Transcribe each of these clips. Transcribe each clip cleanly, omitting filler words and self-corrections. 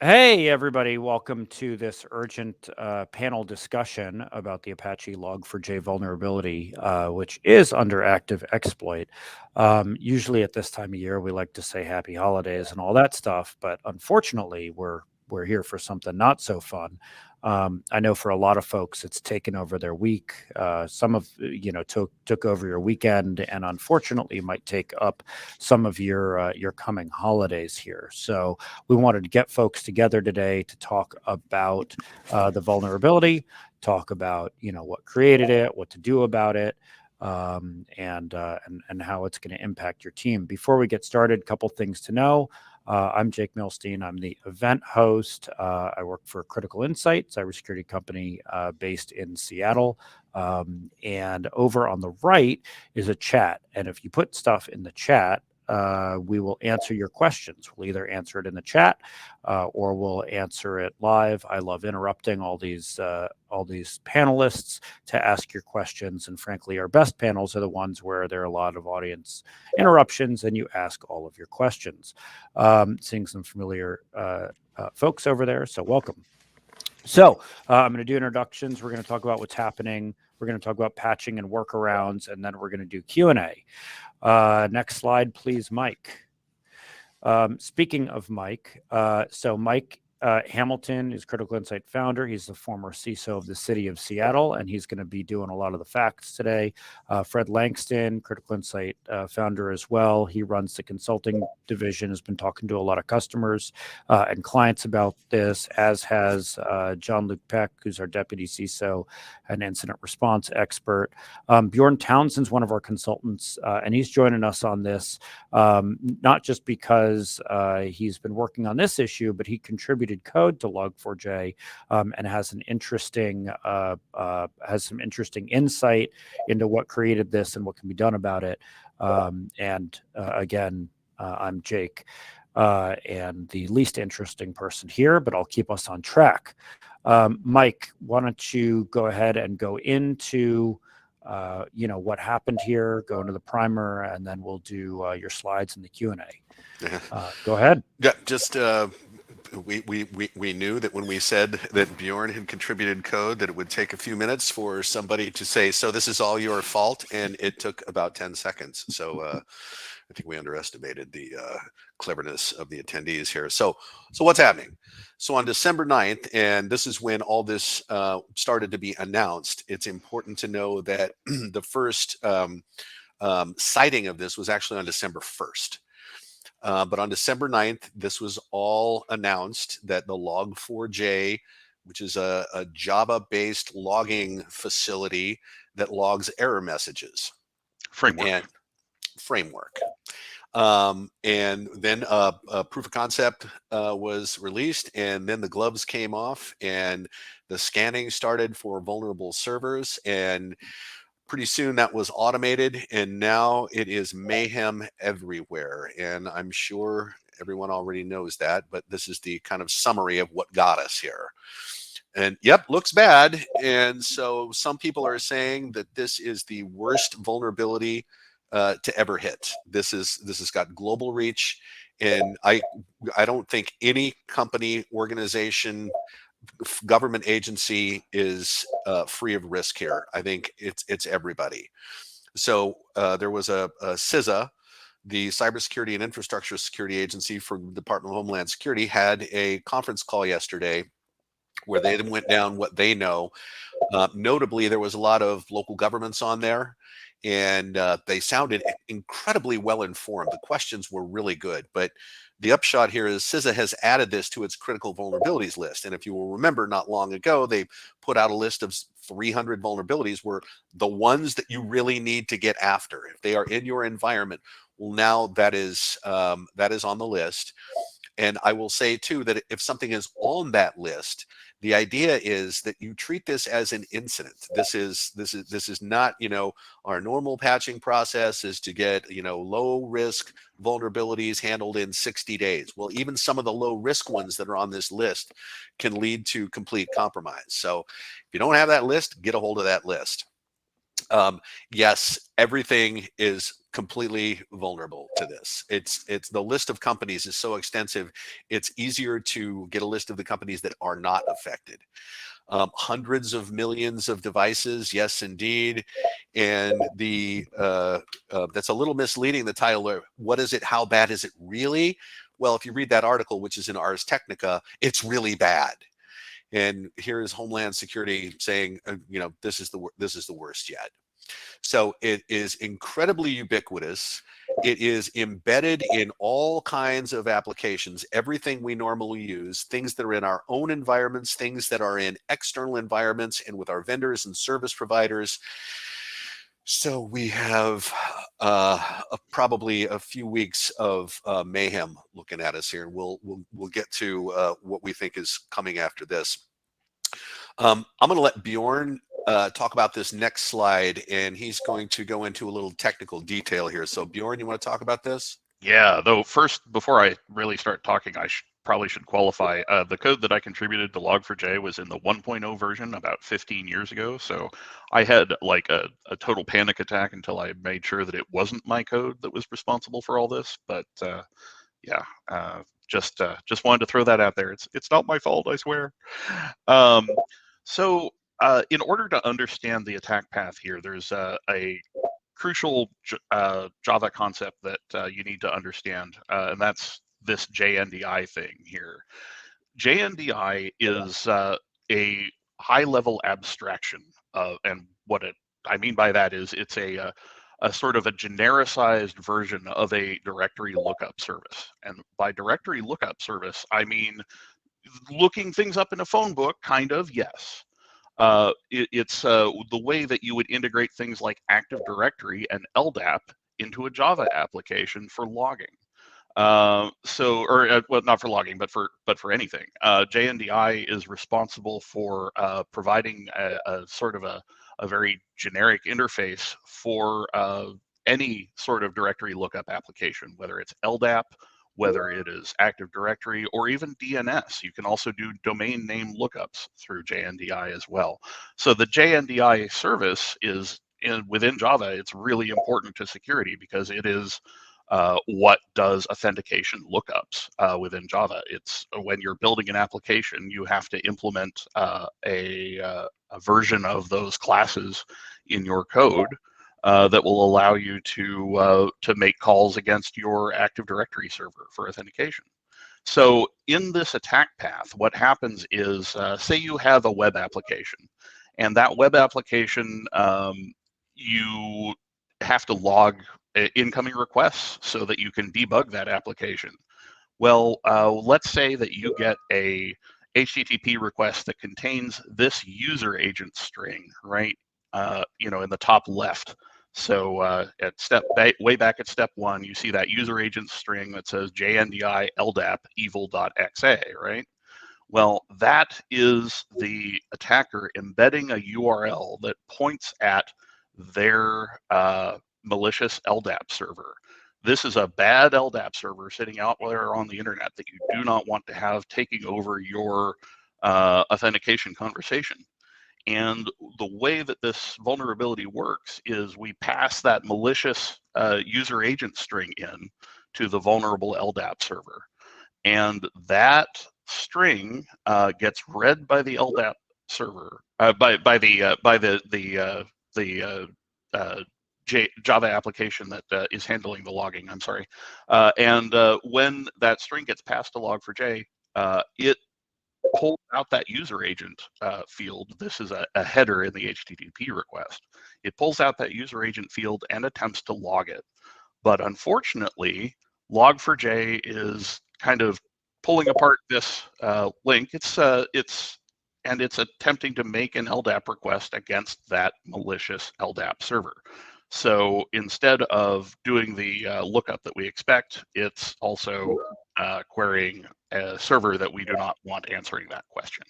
Hey, everybody. Welcome to this urgent panel discussion about the Apache log4j vulnerability, which is under active exploit. Usually at this time of year, we like to say happy holidays and all that stuff, but unfortunately, we're here for something not so fun. I know for a lot of folks, it's taken over their week. Some of took over your weekend, and unfortunately, might take up some of your coming holidays here. So we wanted to get folks together today to talk about the vulnerability, talk about what created it, what to do about it, and how it's going to impact your team. Before we get started, a couple things to know. I'm Jake Milstein. I'm the event host. I work for Critical Insight, cybersecurity company based in Seattle. And over on the right is a chat. And if you put stuff in the chat, we will answer your questions. We'll either answer it in the chat or we'll answer it live. I love interrupting all these panelists to ask your questions. And frankly, our best panels are the ones where there are a lot of audience interruptions and you ask all of your questions. Seeing some familiar folks over there, so welcome. So I'm going to do introductions. We're going to talk about what's happening. We're going to talk about patching and workarounds, and then we're going to do Q&A. Next slide, please, Mike. Speaking of Mike, so Mike Hamilton is Critical Insight founder. He's the former CISO of the city of Seattle, and he's going to be doing a lot of the facts today. Fred Langston, Critical Insight founder as well. He runs the consulting division, has been talking to a lot of customers and clients about this, as has Luke Peck, who's our deputy CISO and incident response expert. Bjorn Townsend's one of our consultants, and he's joining us on this, not just because he's been working on this issue, but he contributed code to log4j and has some interesting insight into what created this and what can be done about it. Again, I'm Jake, and the least interesting person here, but I'll keep us on track. Mike, why don't you go ahead and go into what happened here, go into the primer, and then we'll do your slides and the Q&A. Go ahead. Yeah, just we knew that when we said that Bjorn had contributed code that it would take a few minutes for somebody to say, so this is all your fault, and it took about 10 seconds. So I think we underestimated the cleverness of the attendees here. So what's happening? So on December 9th, and this is when all this started to be announced, it's important to know that the first sighting of this was actually on December 1st. But on December 9th, this was all announced that the log4j, which is a Java-based logging facility that logs error messages. Framework. And then a proof of concept was released, and then the gloves came off, and the scanning started for vulnerable servers, and pretty soon that was automated, and now it is mayhem everywhere. And I'm sure everyone already knows that, but this is the kind of summary of what got us here. And yep, looks bad. And so some people are saying that this is the worst vulnerability to ever hit. This has got global reach, and I don't think any company, organization, government agency is free of risk here. I think it's everybody. So there was a CISA, the Cybersecurity and Infrastructure Security Agency for the Department of Homeland Security, had a conference call yesterday where they went down what they know. Notably, there was a lot of local governments on there, and they sounded incredibly well informed. The questions were really good, but the upshot here is CISA has added this to its critical vulnerabilities list. And if you will remember, not long ago, they put out a list of 300 vulnerabilities were the ones that you really need to get after. If they are in your environment, well, now that is on the list. And I will say, too, that if something is on that list, the idea is that you treat this as an incident. This is not, our normal patching process is to get, low risk vulnerabilities handled in 60 days. Well, even some of the low risk ones that are on this list can lead to complete compromise. So if you don't have that list, get a hold of that list. Yes, everything is completely vulnerable to this. It's the list of companies is so extensive, it's easier to get a list of the companies that are not affected. Hundreds of millions of devices, yes, indeed. And the that's a little misleading, the title. What is it? How bad is it really? Well, if you read that article, which is in Ars Technica, it's really bad. And here is Homeland Security saying, this is the worst yet. So it is incredibly ubiquitous. It is embedded in all kinds of applications, everything we normally use, things that are in our own environments, things that are in external environments and with our vendors and service providers. So we have probably a few weeks of mayhem looking at us here, and we'll get to what we think is coming after this. I'm going to let Bjorn talk about this next slide, and he's going to go into a little technical detail here. So Bjorn, you want to talk about this? Yeah, though first, before I really start talking, I probably should qualify. The code that I contributed to log4j was in the 1.0 version about 15 years ago. So I had like a total panic attack until I made sure that it wasn't my code that was responsible for all this. But yeah, just wanted to throw that out there. It's not my fault, I swear. So in order to understand the attack path here, there's a crucial Java concept that you need to understand, and that's this JNDI thing here. JNDI is a high-level abstraction, and what I mean by that is it's a sort of a genericized version of a directory lookup service. And by directory lookup service, I mean looking things up in a phone book, kind of, yes. It's the way that you would integrate things like Active Directory and LDAP into a Java application for logging. Well, not for logging, but for anything. JNDI is responsible for providing a sort of a very generic interface for any sort of directory lookup application, whether it's LDAP, whether it is Active Directory, or even DNS. You can also do domain name lookups through JNDI as well. So the JNDI service is within Java. It's really important to security because it is what does authentication lookups within Java. It's when you're building an application, you have to implement a version of those classes in your code that will allow you to make calls against your Active Directory server for authentication. So in this attack path, what happens is, say you have a web application, and that web application, you have to log incoming requests so that you can debug that application. Well, let's say that you get a HTTP request that contains this user agent string, right? In the top left. So at way back at step 1, you see that user agent string that says JNDI LDAP evil.exe, right? Well, that is the attacker embedding a URL that points at their malicious LDAP server. This is a bad LDAP server sitting out there on the internet that you do not want to have taking over your authentication conversation. And the way that this vulnerability works is we pass that malicious user agent string in to the vulnerable LDAP server. And that string gets read by the LDAP server, by the Java application that is handling the logging, I'm sorry. And when that string gets passed to log4j, it pulls out that user agent field. This is a header in the HTTP request. It pulls out that user agent field and attempts to log it. But unfortunately, log4j is kind of pulling apart this link. It's attempting to make an LDAP request against that malicious LDAP server. So instead of doing the lookup that we expect, it's also querying a server that we do not want answering that question.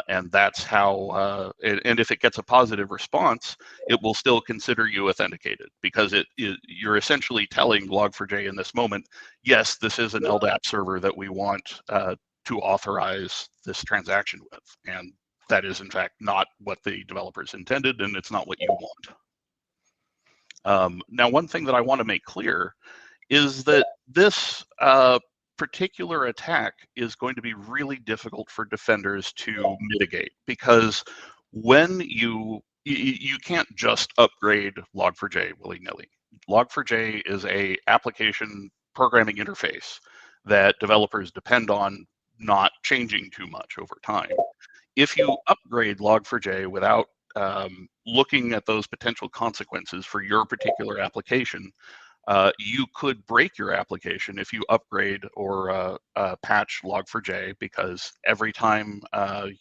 And that's how, and if it gets a positive response, it will still consider you authenticated because you're essentially telling log4j in this moment, yes, this is an LDAP server that we want to authorize this transaction with. And that is in fact not what the developers intended, and it's not what you want. Now, one thing that I want to make clear is that this particular attack is going to be really difficult for defenders to mitigate, because when you can't just upgrade log4j willy-nilly. Log4j is a application programming interface that developers depend on not changing too much over time. If you upgrade log4j without looking at those potential consequences for your particular application, you could break your application if you upgrade or patch log4j, because every time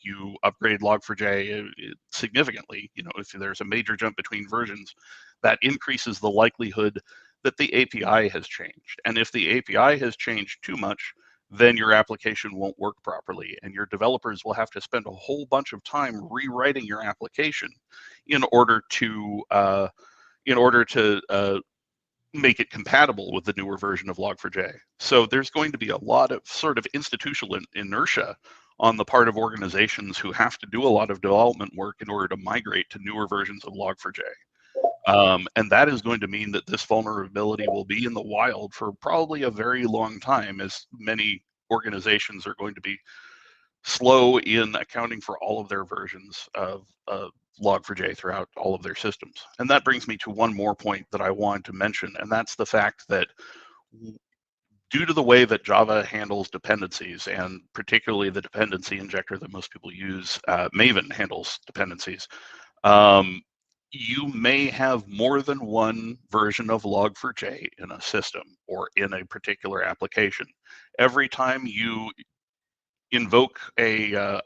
you upgrade log4j significantly, if there's a major jump between versions, that increases the likelihood that the API has changed. And if the API has changed too much, then your application won't work properly, and your developers will have to spend a whole bunch of time rewriting your application in order to make it compatible with the newer version of log4j. So there's going to be a lot of sort of institutional inertia on the part of organizations who have to do a lot of development work in order to migrate to newer versions of log4j. And that is going to mean that this vulnerability will be in the wild for probably a very long time, as many organizations are going to be slow in accounting for all of their versions of log4j throughout all of their systems. And that brings me to one more point that I wanted to mention, and that's the fact that due to the way that Java handles dependencies, and particularly the dependency injector that most people use, Maven handles dependencies, you may have more than one version of log4j in a system or in a particular application. Every time you invoke a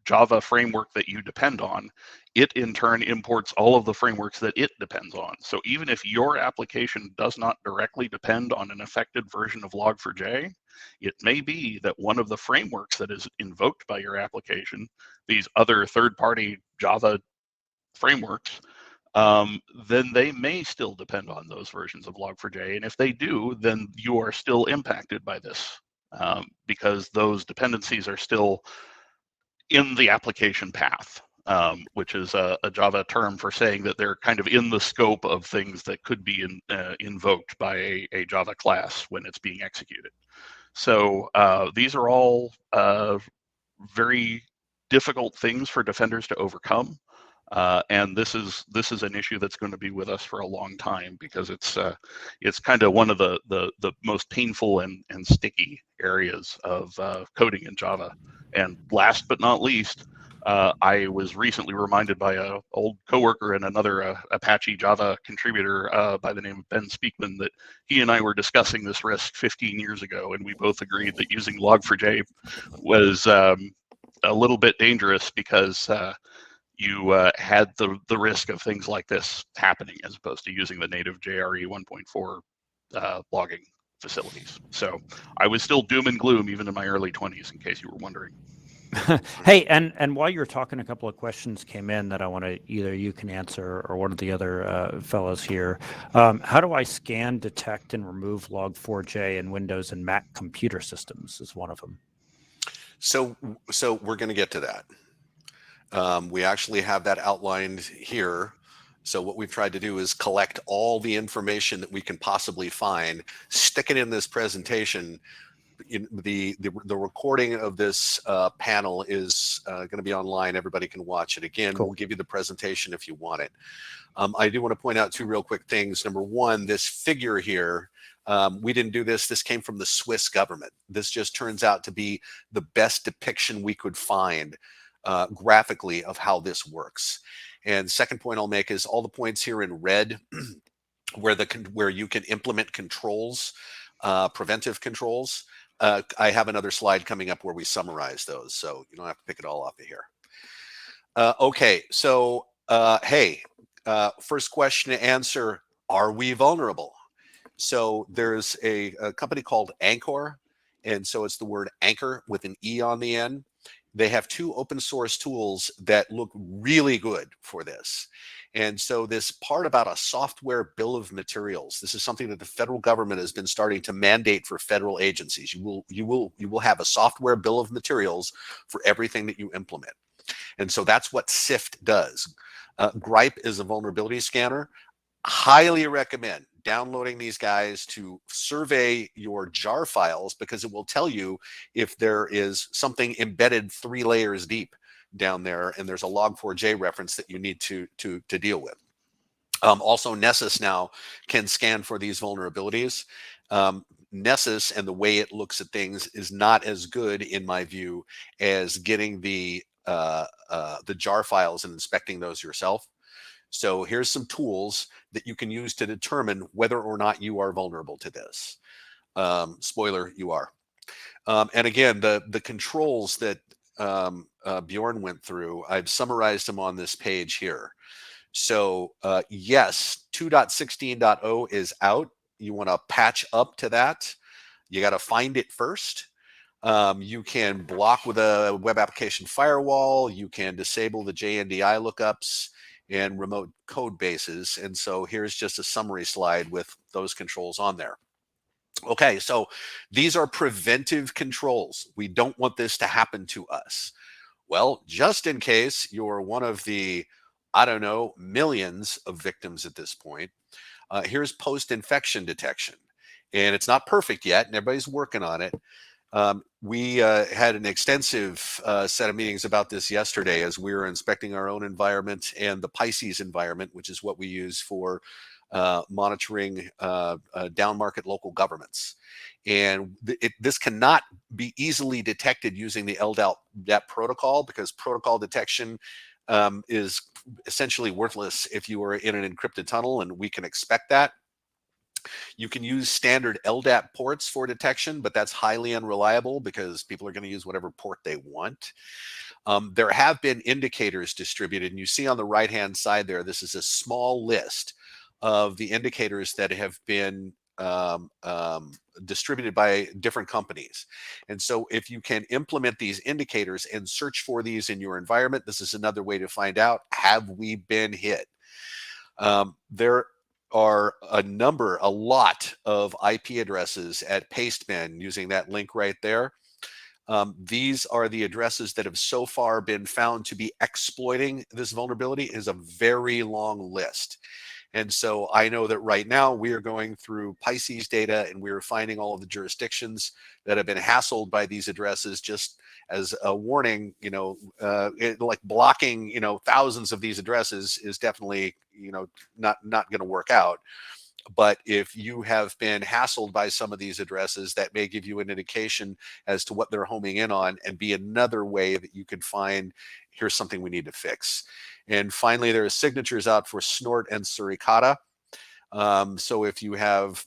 Java framework that you depend on, it in turn imports all of the frameworks that it depends on. So even if your application does not directly depend on an affected version of log4j, it may be that one of the frameworks that is invoked by your application, these other third-party Java frameworks, then they may still depend on those versions of log4j. And if they do, then you are still impacted by this, because those dependencies are still in the application path, which is a Java term for saying that they're kind of in the scope of things that could be invoked by a Java class when it's being executed. So these are all very difficult things for defenders to overcome. And this is an issue that's going to be with us for a long time, because it's kind of one of the most painful and sticky areas of coding in Java. And last but not least, I was recently reminded by an old coworker and another Apache Java contributor by the name of Ben Speakman that he and I were discussing this risk 15 years ago, and we both agreed that using log4j was a little bit dangerous, because you had the risk of things like this happening, as opposed to using the native JRE 1.4 logging facilities. So I was still doom and gloom even in my early 20s, in case you were wondering. Hey, and while you were talking, a couple of questions came in that I want to, either you can answer or one of the other fellows here. How do I scan, detect, and remove log4j in Windows and Mac computer systems is one of them. So we're going to get to that. We actually have that outlined here. So what we've tried to do is collect all the information that we can possibly find, stick it in this presentation. In the recording of this panel is going to be online. Everybody can watch it again. Cool. We'll give you the presentation if you want it. I do want to point out two real quick things. Number one, this figure here, we didn't do this. This came from the Swiss government. This just turns out to be the best depiction we could find graphically of how this works. And second point I'll make is all the points here in red where you can implement controls, preventive controls. I have another slide coming up where we summarize those, so you don't have to pick it all off of here. Okay, so hey, first question to answer, are we vulnerable? So there's a company called Anchor, and so it's the word anchor with an E on the end. They have two open source tools that look really good for this. And so this part about a software bill of materials, this is something that the federal government has been starting to mandate for federal agencies. You will have a software bill of materials for everything that you implement. And so that's what SIFT does. Gripe is a vulnerability scanner. highly recommend downloading these guys to survey your jar files, because it will tell you if there is something embedded 3 layers deep down there, and there's a log4j reference that you need to deal with. Also, Nessus now can scan for these vulnerabilities. Nessus and the way it looks at things is not as good, in my view, as getting the jar files and inspecting those yourself. So here's some tools that you can use to determine whether or not you are vulnerable to this. Spoiler, you are. And again, the controls that Bjorn went through, I've summarized them on this page here. So yes, 2.16.0 is out. You want to patch up to that. You got to find it first. You can block with a web application firewall. You can disable the JNDI lookups and remote code bases. And so here's just a summary slide with those controls on there. Okay, so these are preventive controls. We don't want this to happen to us. Well, just in case you're one of the, I don't know, millions of victims at this point, here's post-infection detection. And it's not perfect yet, and everybody's working on it. We had an extensive set of meetings about this yesterday as we were inspecting our own environment and the Pisces environment, which is what we use for monitoring down market local governments. And this cannot be easily detected using the LDAP protocol, because protocol detection is essentially worthless if you are in an encrypted tunnel, and we can expect that. You can use standard LDAP ports for detection, but that's highly unreliable because people are going to use whatever port they want. There have been indicators distributed, and you see on the right-hand side there, this is a small list of the indicators that have been distributed by different companies. And so if you can implement these indicators and search for these in your environment, this is another way to find out, have we been hit? There are a lot of IP addresses at Pastebin using that link right there. These are the addresses that have so far been found to be exploiting this vulnerability. It is a very long list. And so I know that right now we are going through Pisces data, and we're finding all of the jurisdictions that have been hassled by these addresses. Just as a warning, like blocking, thousands of these addresses is definitely, not going to work out. But if you have been hassled by some of these addresses, that may give you an indication as to what they're homing in on, and be another way that you could find, here's something we need to fix. And finally, there are signatures out for Snort and Suricata. So if you have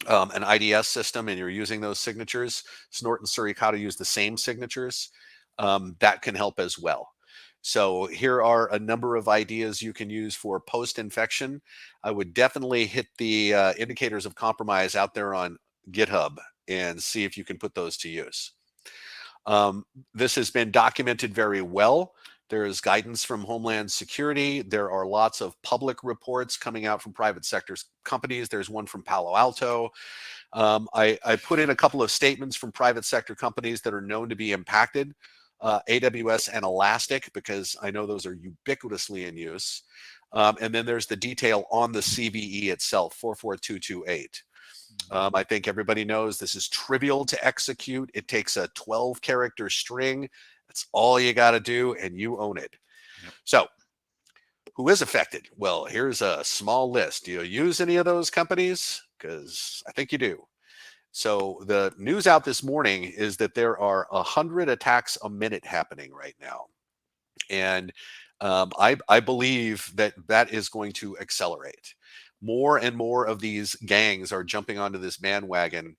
an IDS system and you're using those signatures, Snort and Suricata use the same signatures. That can help as well. So here are a number of ideas you can use for post-infection. I would definitely hit the indicators of compromise out there on GitHub and see if you can put those to use. This has been documented very well. There is guidance from Homeland Security. There are lots of public reports coming out from private sector companies. There's one from Palo Alto. I put in a couple of statements from private sector companies that are known to be impacted. AWS and Elastic, because I know those are ubiquitously in use. And then there's the detail on the CVE itself, 44228. I think everybody knows this is trivial to execute. It takes a 12-character string. That's all you got to do, and you own it. Yep. So who is affected? Well, here's a small list. Do you use any of those companies? Because I think you do. So the news out this morning is that there are 100 attacks a minute happening right now. And I believe that that is going to accelerate. More and more of these gangs are jumping onto this bandwagon,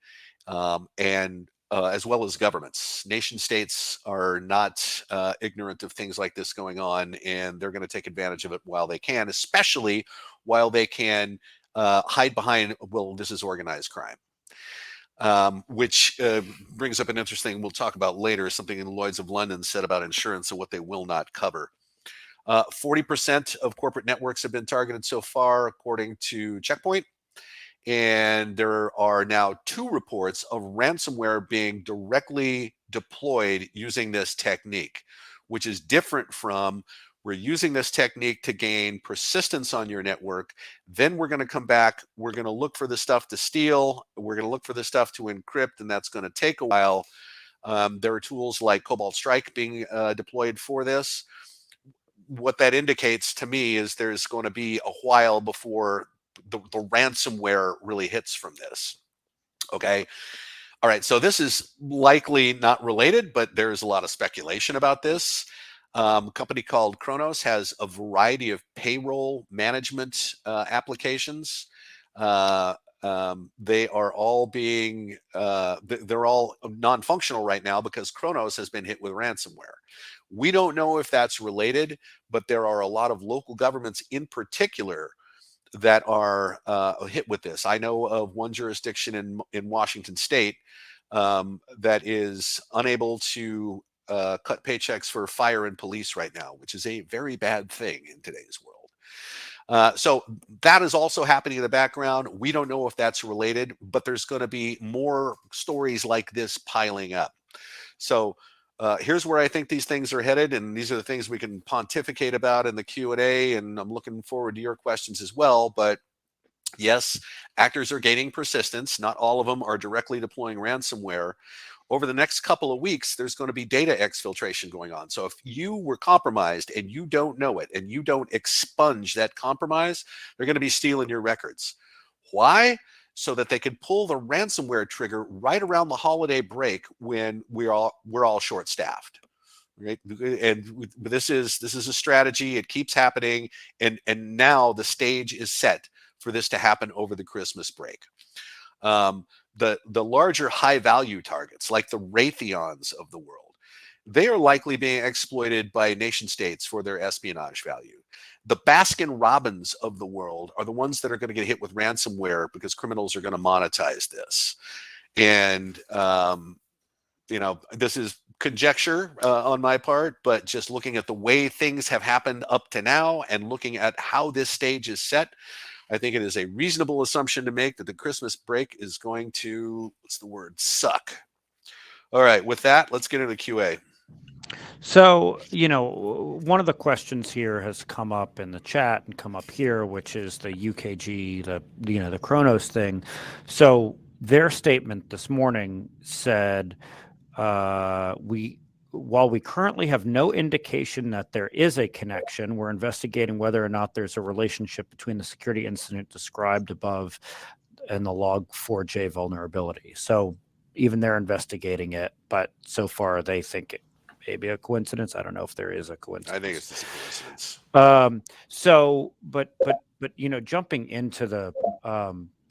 as well as governments. Nation states are not ignorant of things like this going on, and they're going to take advantage of it while they can, especially while they can hide behind, well, this is organized crime. Which brings up an interesting, we'll talk about later, something in Lloyd's of London said about insurance and what they will not cover. 40% of corporate networks have been targeted so far, according to Checkpoint. And there are now 2 reports of ransomware being directly deployed using this technique, which is different from We're using this technique to gain persistence on your network. Then we're going to come back. We're going to look for the stuff to steal. We're going to look for the stuff to encrypt, and that's going to take a while. There are tools like Cobalt Strike being deployed for this. What that indicates to me is there's going to be a while before the ransomware really hits from this. Okay. All right. So this is likely not related, but there's a lot of speculation about this. A company called Kronos has a variety of payroll management applications. They are all being, they're all non-functional right now because Kronos has been hit with ransomware. We don't know if that's related, but there are a lot of local governments in particular that are hit with this. I know of one jurisdiction in Washington State that is unable to cut paychecks for fire and police right now, which is a very bad thing in today's world. So that is also happening in the background. We don't know if that's related, but there's going to be more stories like this piling up. So here's where I think these things are headed, and these are the things we can pontificate about in the Q&A, and I'm looking forward to your questions as well. But yes, actors are gaining persistence. Not all of them are directly deploying ransomware. Over the next couple of weeks, there's going to be data exfiltration going on. So if you were compromised and you don't know it and you don't expunge that compromise, they're going to be stealing your records. Why? So that they can pull the ransomware trigger right around the holiday break when we're all short-staffed. Right? And this is a strategy. It keeps happening, and now the stage is set for this to happen over the Christmas break. The larger high-value targets, like the Raytheons of the world, they are likely being exploited by nation states for their espionage value. The Baskin-Robbins of the world are the ones that are going to get hit with ransomware because criminals are going to monetize this. And, this is conjecture on my part, but just looking at the way things have happened up to now and looking at how this stage is set, I think it is a reasonable assumption to make that the Christmas break is going to, what's the word, suck. All right, with that, let's get into QA. So, one of the questions here has come up in the chat and come up here, which is the UKG, the Kronos thing. So their statement this morning said, while we currently have no indication that there is a connection, we're investigating whether or not there's a relationship between the security incident described above and the log4j vulnerability. So even they're investigating it, but so far they think it may be a coincidence. I don't know if there is a coincidence. I think it's just a coincidence. So, but jumping into the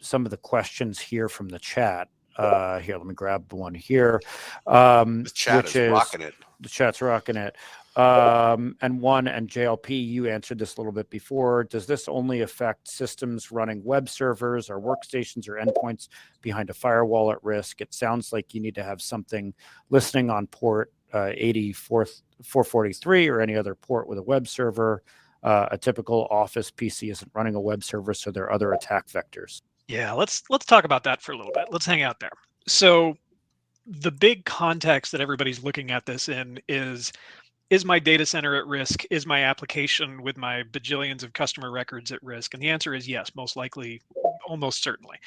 some of the questions here from the chat. Here, let me grab one here. The chat is rocking it. The chat's rocking it. And JLP, you answered this a little bit before. Does this only affect systems running web servers or workstations or endpoints behind a firewall at risk? It sounds like you need to have something listening on port 443 or any other port with a web server. A typical Office PC isn't running a web server, so there are other attack vectors. Yeah, let's talk about that for a little bit. Let's hang out there. So the big context that everybody's looking at this in is my data center at risk? Is my application with my bajillions of customer records at risk? And the answer is yes, most likely, almost certainly.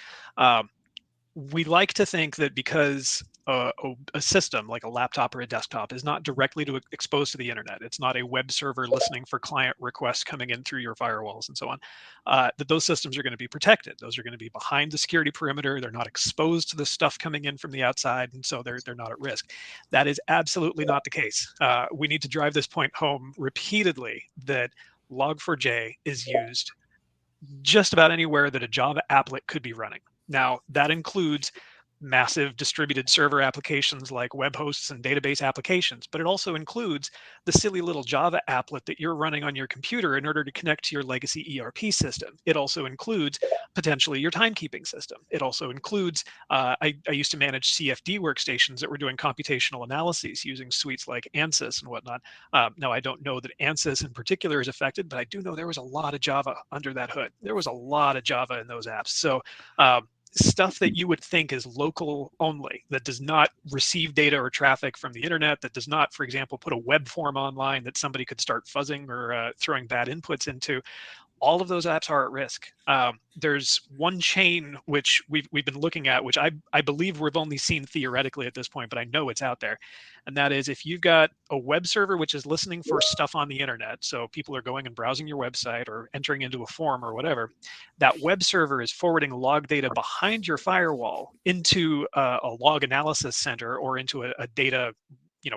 We like to think that because a system like a laptop or a desktop is not directly exposed to the internet, it's not a web server listening for client requests coming in through your firewalls and so on, that those systems are going to be protected. Those are going to be behind the security perimeter. They're not exposed to the stuff coming in from the outside, and so they're not at risk. That is absolutely not the case. We need to drive this point home repeatedly that log4j is used just about anywhere that a Java applet could be running. Now, that includes massive distributed server applications like web hosts and database applications, but it also includes the silly little Java applet that you're running on your computer in order to connect to your legacy ERP system. It also includes potentially your timekeeping system. It also includes, I used to manage CFD workstations that were doing computational analyses using suites like ANSYS and whatnot. Now, I don't know that ANSYS in particular is affected, but I do know there was a lot of Java under that hood. There was a lot of Java in those apps. So stuff that you would think is local only, that does not receive data or traffic from the internet, that does not, for example, put a web form online that somebody could start fuzzing or throwing bad inputs into. All of those apps are at risk. There's one chain which we've been looking at, which I believe we've only seen theoretically at this point, but I know it's out there. And that is, if you've got a web server which is listening for stuff on the internet, so people are going and browsing your website or entering into a form or whatever, that web server is forwarding log data behind your firewall into a log analysis center or into a data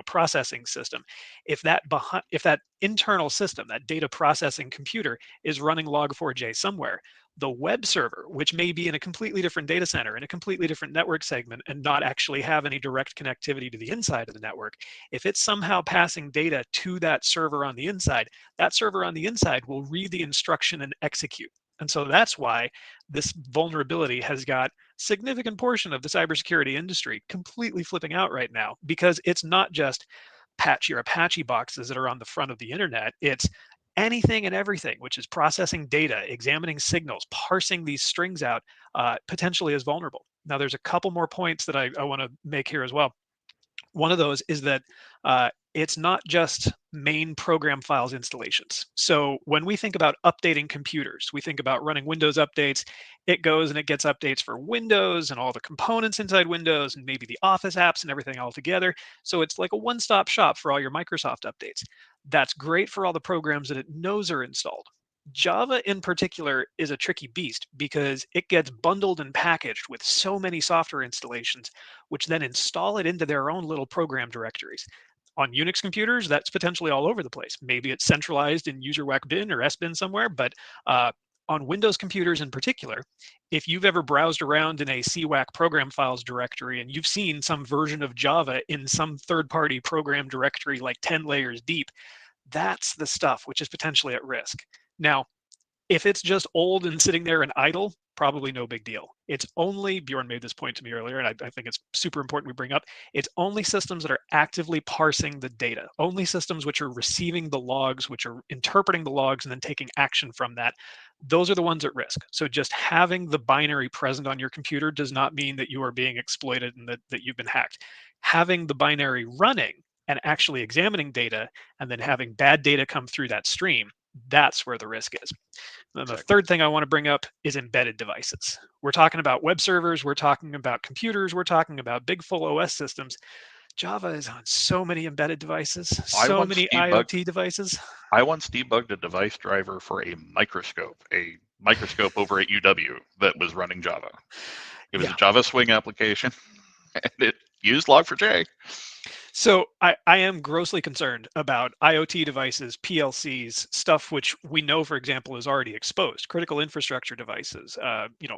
processing system. If that internal system, that data processing computer, is running log4j somewhere, the web server, which may be in a completely different data center in a completely different network segment and not actually have any direct connectivity to the inside of the network, if it's somehow passing data to that server on the inside, that server on the inside will read the instruction and execute. And so that's why this vulnerability has got significant portion of the cybersecurity industry completely flipping out right now, because it's not just patch your Apache boxes that are on the front of the internet. It's anything and everything which is processing data, examining signals, parsing these strings out, potentially is vulnerable. Now, there's a couple more points that I want to make here as well. One of those is that it's not just main program files installations. So when we think about updating computers, we think about running Windows updates. It goes and it gets updates for Windows and all the components inside Windows and maybe the Office apps and everything all together. So it's like a one-stop shop for all your Microsoft updates. That's great for all the programs that it knows are installed. Java in particular is a tricky beast because it gets bundled and packaged with so many software installations, which then install it into their own little program directories. On Unix computers, that's potentially all over the place. Maybe it's centralized in userwhack bin or sbin somewhere, but on Windows computers in particular, if you've ever browsed around in a CWAC program files directory and you've seen some version of Java in some third-party program directory like 10 layers deep, that's the stuff which is potentially at risk. Now, if it's just old and sitting there and idle, probably no big deal. It's only, Bjorn made this point to me earlier, and I think it's super important we bring up, it's only systems that are actively parsing the data, only systems which are receiving the logs, which are interpreting the logs and then taking action from that. Those are the ones at risk. So just having the binary present on your computer does not mean that you are being exploited and that you've been hacked. Having the binary running and actually examining data and then having bad data come through that stream, that's where the risk is. Then the third thing I want to bring up is embedded devices. We're talking about web servers, we're talking about computers, we're talking about big full OS systems. Java is on so many embedded devices, so many IoT devices. I once debugged a device driver for a microscope over at UW that was running Java. It was a Java Swing application, and it used log4j. So I am grossly concerned about IoT devices, PLCs, stuff which we know, for example, is already exposed, critical infrastructure devices,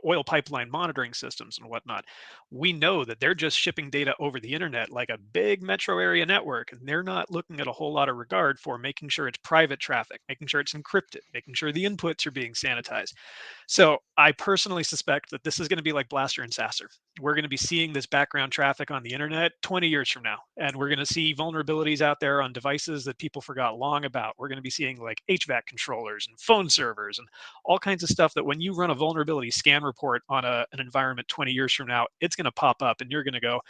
oil pipeline monitoring systems and whatnot. We know that they're just shipping data over the internet like a big metro area network, and they're not looking at a whole lot of regard for making sure it's private traffic, making sure it's encrypted, making sure the inputs are being sanitized. So I personally suspect that this is going to be like Blaster and Sasser. We're going to be seeing this background traffic on the internet 20 years from now, and we're going to see vulnerabilities out there on devices that people forgot long about. We're going to be seeing like HVAC controllers and phone servers and all kinds of stuff that when you run a vulnerability scan report on an environment 20 years from now, it's going to pop up and you're going to go,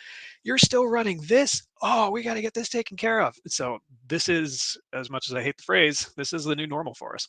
you're still running this? Oh, we got to get this taken care of. So this is, as much as I hate the phrase, this is the new normal for us.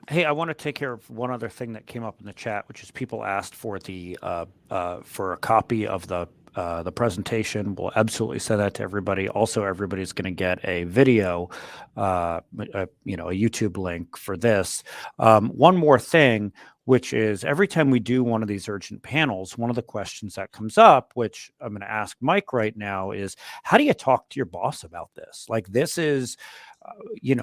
Hey, I want to take care of one other thing that came up in the chat, which is people asked for for a copy of the presentation. We'll absolutely send that to everybody. Also, everybody's going to get a video, a YouTube link for this. One more thing, which is every time we do one of these urgent panels, one of the questions that comes up, which I'm going to ask Mike right now, is how do you talk to your boss about this? Like, this is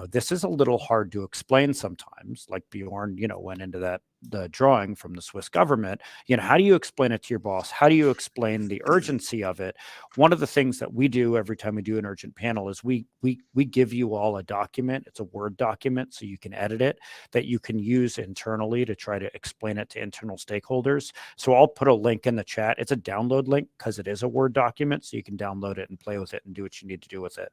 this is a little hard to explain sometimes, like Bjorn, went into the drawing from the Swiss government. How do you explain it to your boss? How do you explain the urgency of it? One of the things that we do every time we do an urgent panel is we give you all a document. It's a Word document, so you can edit it, that you can use internally to try to explain it to internal stakeholders. So I'll put a link in the chat. It's a download link because it is a Word document, so you can download it and play with it and do what you need to do with it.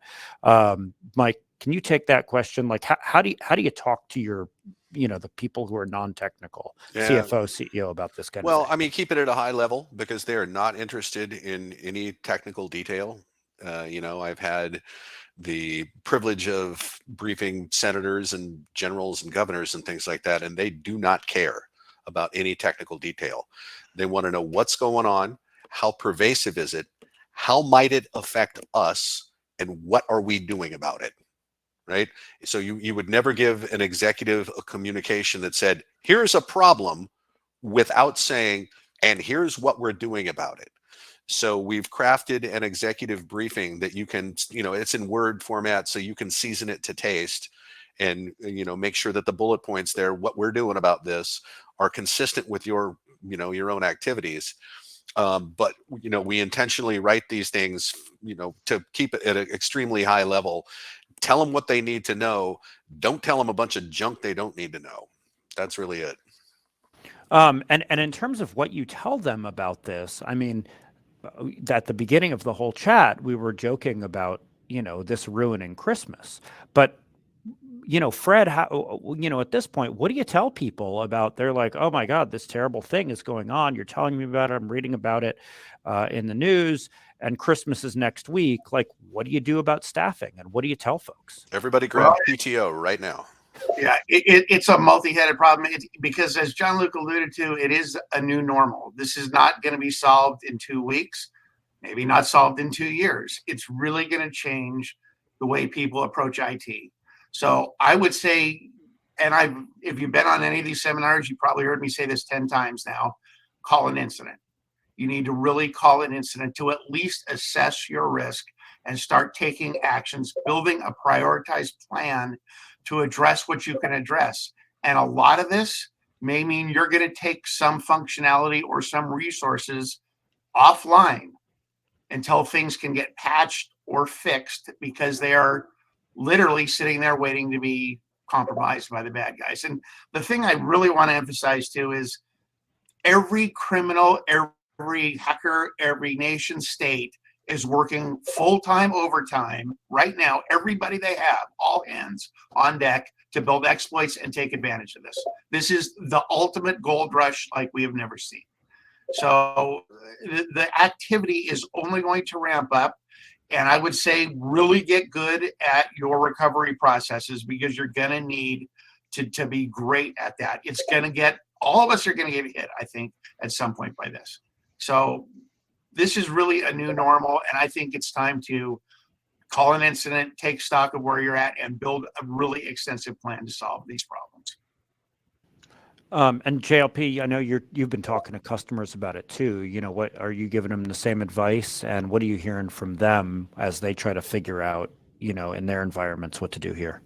Mike, can you take that question? Like, how do you talk to your the people who are non-technical, Yeah. CFO, CEO, about this kind of Well, thing? I mean, keep it at a high level because they're not interested in any technical detail. I've had the privilege of briefing senators and generals and governors and things like that, and they do not care about any technical detail. They want to know what's going on, how pervasive is it, how might it affect us, and what are we doing about it, right? So you would never give an executive a communication that said, here's a problem, without saying, and here's what we're doing about it. So we've crafted an executive briefing that you can, it's in Word format, so you can season it to taste and, make sure that the bullet points there, what we're doing about this, are consistent with your, your own activities. But, we intentionally write these things, to keep it at an extremely high level. Tell them what they need to know. Don't tell them a bunch of junk they don't need to know. That's really it. And in terms of what you tell them about this, I mean, at the beginning of the whole chat, we were joking about, this ruining Christmas. But, Fred, how, at this point, what do you tell people about? They're like, oh my God, this terrible thing is going on. You're telling me about it. I'm reading about it in the news, and Christmas is next week. Like, what do you do about staffing, and what do you tell folks? Everybody grab PTO right now. Yeah, it's a multi-headed problem because, as John Luke alluded to, it is a new normal. This is not going to be solved in 2 weeks, maybe not solved in 2 years. It's really going to change the way people approach IT. So I would say, and if you've been on any of these seminars, you probably heard me say this 10 times now, call an incident. You need to really call an incident to at least assess your risk and start taking actions, building a prioritized plan to address what you can address. And a lot of this may mean you're going to take some functionality or some resources offline until things can get patched or fixed, because they are literally sitting there waiting to be compromised by the bad guys. And the thing I really want to emphasize too is every criminal, every hacker, every nation state is working full-time overtime right now. Everybody they have, all hands on deck to build exploits and take advantage of this. This is the ultimate gold rush like we have never seen. So the activity is only going to ramp up. And I would say really get good at your recovery processes, because you're going to need to be great at that. It's going to get, all of us are going to get hit, I think, at some point by this. So this is really a new normal, and I think it's time to call an incident, take stock of where you're at, and build a really extensive plan to solve these problems. And JLP, I know you've been talking to customers about it too. What are you giving them the same advice, and what are you hearing from them as they try to figure out, in their environments, what to do here?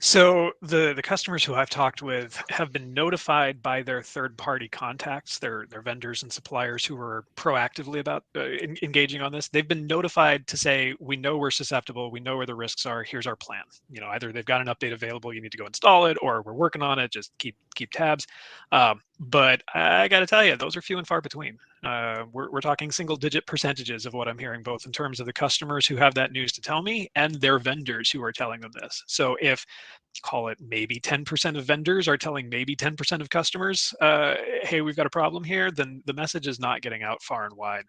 So the customers who I've talked with have been notified by their third-party contacts, their vendors and suppliers who are proactively about engaging on this. They've been notified to say, we know we're susceptible, we know where the risks are, here's our plan. Either they've got an update available, you need to go install it, or we're working on it, just keep tabs. But I got to tell you, those are few and far between. We're talking single-digit percentages of what I'm hearing, both in terms of the customers who have that news to tell me and their vendors who are telling them this. So if, call it maybe 10% of vendors are telling maybe 10% of customers, hey, we've got a problem here, then the message is not getting out far and wide.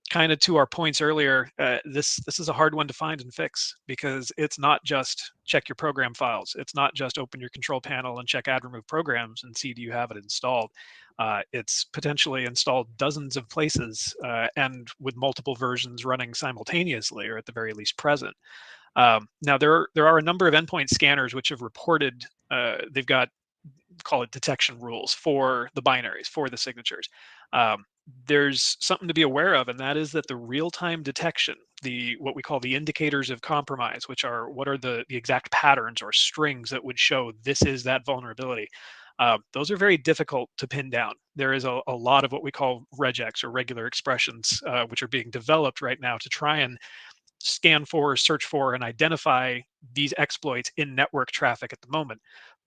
Kind of to our points earlier, this is a hard one to find and fix, because it's not just check your program files. It's not just open your control panel and check add remove programs and see, do you have it installed? It's potentially installed dozens of places and with multiple versions running simultaneously, or at the very least present. Now, there are a number of endpoint scanners which have reported they've got, call it detection rules for the binaries, for the signatures. There's something to be aware of, and that is that the real-time detection, what we call the indicators of compromise, which are what are the exact patterns or strings that would show this is that vulnerability. Those are very difficult to pin down. There is a lot of what we call regex, or regular expressions, which are being developed right now to try and scan for, search for, and identify these exploits in network traffic at the moment.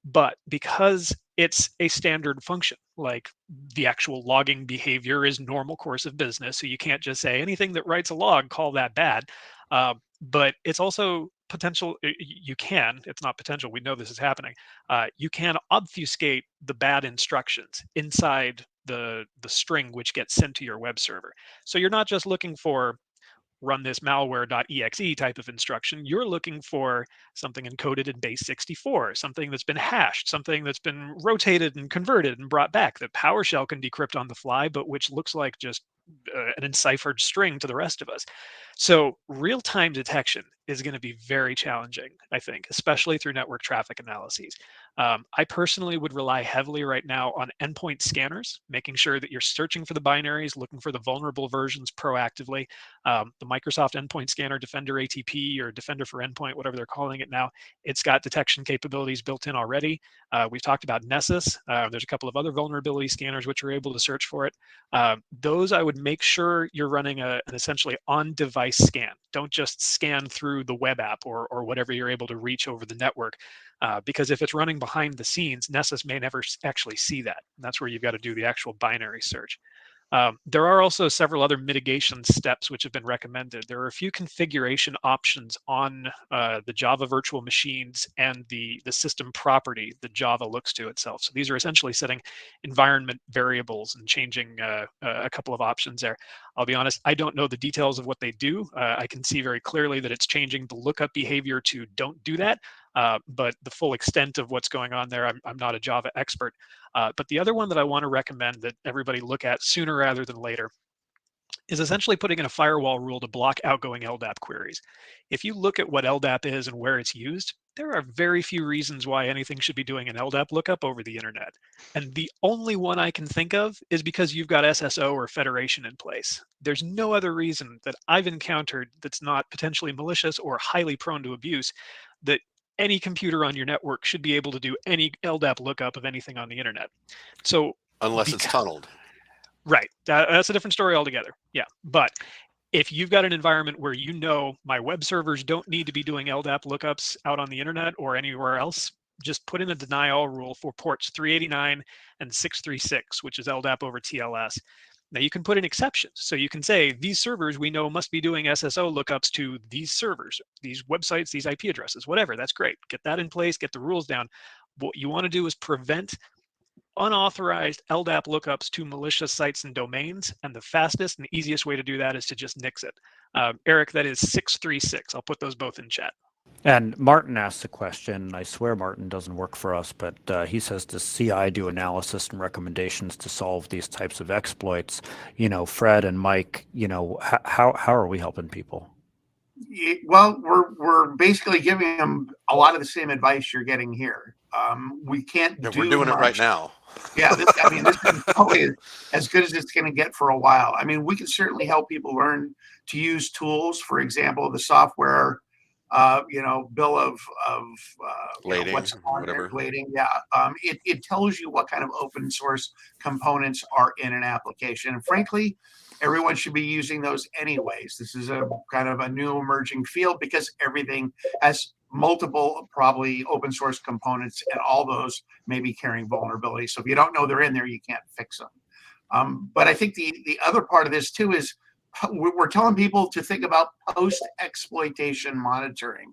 But because it's a standard function, like the actual logging behavior is normal course of business, so you can't just say anything that writes a log, call that bad. But it's also potential, you can, it's not potential, we know this is happening, you can obfuscate the bad instructions inside the string which gets sent to your web server. So you're not just looking for run this malware.exe type of instruction. You're looking for something encoded in base 64, something that's been hashed, something that's been rotated and converted and brought back that PowerShell can decrypt on the fly, but which looks like just an enciphered string to the rest of us. So real-time detection is going to be very challenging, I think, especially through network traffic analyses. I personally would rely heavily right now on endpoint scanners, making sure that you're searching for the binaries, looking for the vulnerable versions proactively. The Microsoft Endpoint Scanner, Defender ATP, or Defender for Endpoint, whatever they're calling it now, it's got detection capabilities built in already. We've talked about Nessus. There's a couple of other vulnerability scanners which are able to search for it. Those I would make sure you're running an essentially on-device scan. Don't just scan through the web app or whatever you're able to reach over the network, because if it's running behind the scenes, Nessus may never actually see that. And that's where you've got to do the actual binary search. There are also several other mitigation steps which have been recommended. There are a few configuration options on the Java virtual machines and the system property that Java looks to itself. So these are essentially setting environment variables and changing a couple of options there. I'll be honest, I don't know the details of what they do. I can see very clearly that it's changing the lookup behavior to don't do that. But the full extent of what's going on there, I'm not a Java expert. But the other one that I want to recommend that everybody look at sooner rather than later is essentially putting in a firewall rule to block outgoing LDAP queries. If you look at what LDAP is and where it's used, there are very few reasons why anything should be doing an LDAP lookup over the internet. And the only one I can think of is because you've got SSO or federation in place. There's no other reason that I've encountered that's not potentially malicious or highly prone to abuse that any computer on your network should be able to do any LDAP lookup of anything on the internet. So unless it's tunneled. Right. That's a different story altogether. Yeah. But if you've got an environment where you know my web servers don't need to be doing LDAP lookups out on the internet or anywhere else, just put in a deny all rule for ports 389 and 636, which is LDAP over TLS. Now you can put in exceptions. So you can say these servers we know must be doing SSO lookups to these servers, these websites, these IP addresses, whatever. That's great. Get that in place, get the rules down. What you want to do is prevent unauthorized LDAP lookups to malicious sites and domains. And the fastest and easiest way to do that is to just nix it. Eric, that is 636. I'll put those both in chat. And Martin asked the question, I swear Martin doesn't work for us, but he says, does CI do analysis and recommendations to solve these types of exploits? You know, Fred and Mike, you know, how are we helping people? Well, we're basically giving them a lot of the same advice you're getting here. We can't do We're doing much. it right now. Yeah, this is probably as good as it's going to get for a while. I mean, we can certainly help people learn to use tools. For example, the software, bill of Lading, what's on whatever. Lading. Yeah, it tells you what kind of open source components are in an application. And frankly, everyone should be using those anyways. This is a kind of a new emerging field because everything has multiple probably open source components, and all those may be carrying vulnerabilities. So if you don't know they're in there, you can't fix them. But I think the other part of this too is we're telling people to think about post-exploitation monitoring.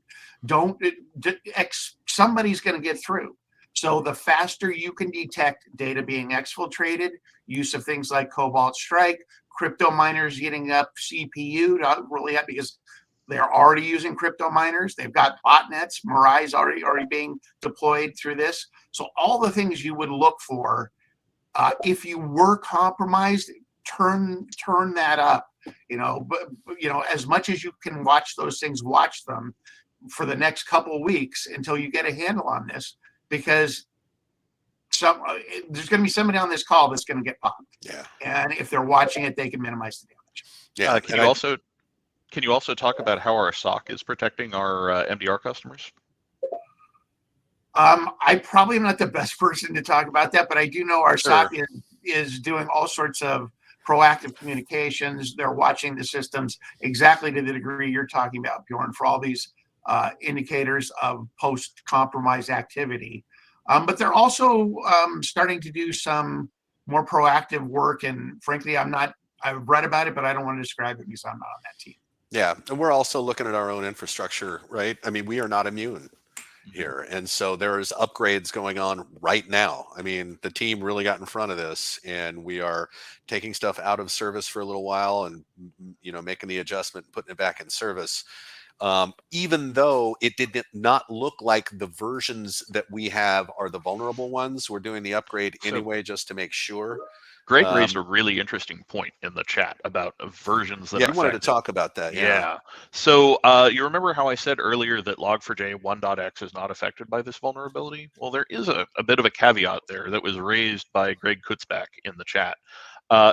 Somebody's going to get through. So the faster you can detect data being exfiltrated, use of things like Cobalt Strike, crypto miners getting up CPU to really have, because they're already using crypto miners. They've got botnets. Mirai's already being deployed through this. So all the things you would look for, if you were compromised, turn that up. As much as you can watch those things, watch them for the next couple of weeks until you get a handle on this, because there's going to be somebody on this call that's going to get popped. Yeah. And if they're watching it, they can minimize the damage. Yeah. Can you also talk about how our SOC is protecting our MDR customers? I probably am not the best person to talk about that, but I do know our SOC is doing all sorts of proactive communications. They're watching the systems exactly to the degree you're talking about, Bjorn, for all these indicators of post-compromise activity. But they're also starting to do some more proactive work. And frankly, I've read about it, but I don't want to describe it because I'm not on that team. Yeah, and we're also looking at our own infrastructure, right? I mean, we are not immune here, and so there's upgrades going on right now. I mean, the team really got in front of this, and we are taking stuff out of service for a little while, and making the adjustment, putting it back in service. Even though it did not look like the versions that we have are the vulnerable ones, we're doing the upgrade So- anyway just to make sure. Greg raised a really interesting point in the chat about versions that Yeah, are you wanted to affected. talk about that. Yeah. So you remember how I said earlier that log4j 1.x is not affected by this vulnerability? Well, there is a bit of a caveat there that was raised by Greg Kutzbach in the chat.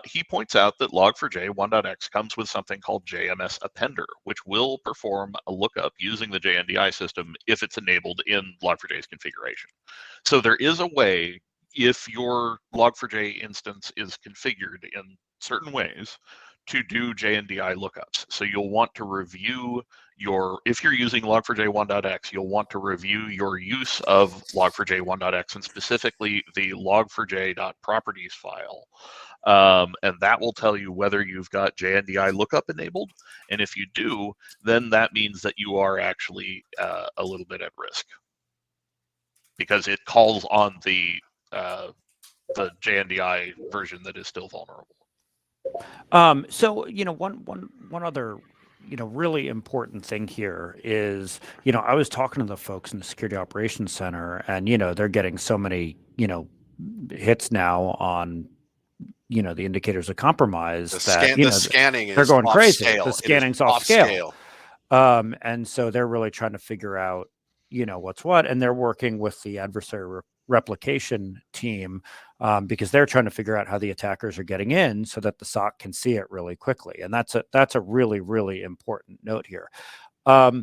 He points out that log4j 1.x comes with something called JMS appender, which will perform a lookup using the JNDI system if it's enabled in log4j's configuration. So there is a way, if your log4j instance is configured in certain ways, to do JNDI lookups. So you'll want to review if you're using log4j 1.x, you'll want to review your use of log4j 1.x, and specifically the log4j.properties file. And that will tell you whether you've got JNDI lookup enabled. And if you do, then that means that you are actually a little bit at risk, because it calls on the JNDI version that is still vulnerable. So one other really important thing here is, I was talking to the folks in the Security Operations Center, and they're getting so many hits now on the indicators of compromise The they're scanning is going off crazy. scale. The It is scanning's off scale. And so they're really trying to figure out what's what, and they're working with the adversary replication team because they're trying to figure out how the attackers are getting in so that the SOC can see it really quickly. And that's a really, really important note here. I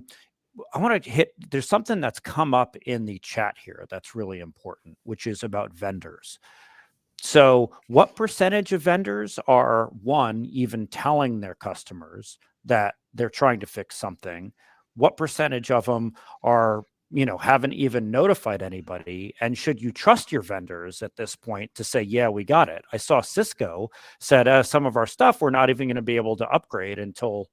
want to hit, there's something that's come up in the chat here that's really important, which is about vendors. So what percentage of vendors are, one, even telling their customers that they're trying to fix something? What percentage of them are, haven't even notified anybody? And should you trust your vendors at this point to say, yeah, we got it? I saw Cisco said some of our stuff we're not even going to be able to upgrade until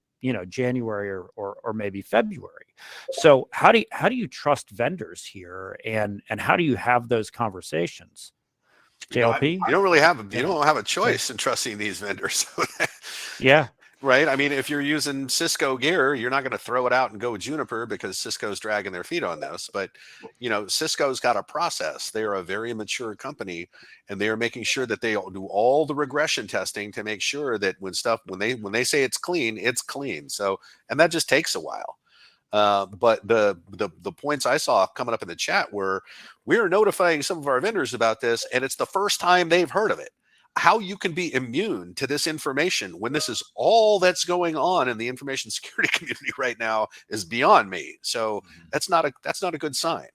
January or maybe February. So how do you trust vendors here, and how do you have those conversations? JLP? You don't really have a choice in trusting these vendors. Yeah. Right. I mean, if you're using Cisco gear, you're not going to throw it out and go Juniper because Cisco's dragging their feet on this. But, Cisco's got a process. They are a very mature company, and they are making sure that they do all the regression testing to make sure that when they say it's clean, it's clean. So, and that just takes a while. But the points I saw coming up in the chat were, we're notifying some of our vendors about this, and it's the first time they've heard of it. How you can be immune to this information when this is all that's going on in the information security community right now is beyond me. So that's not a good sign.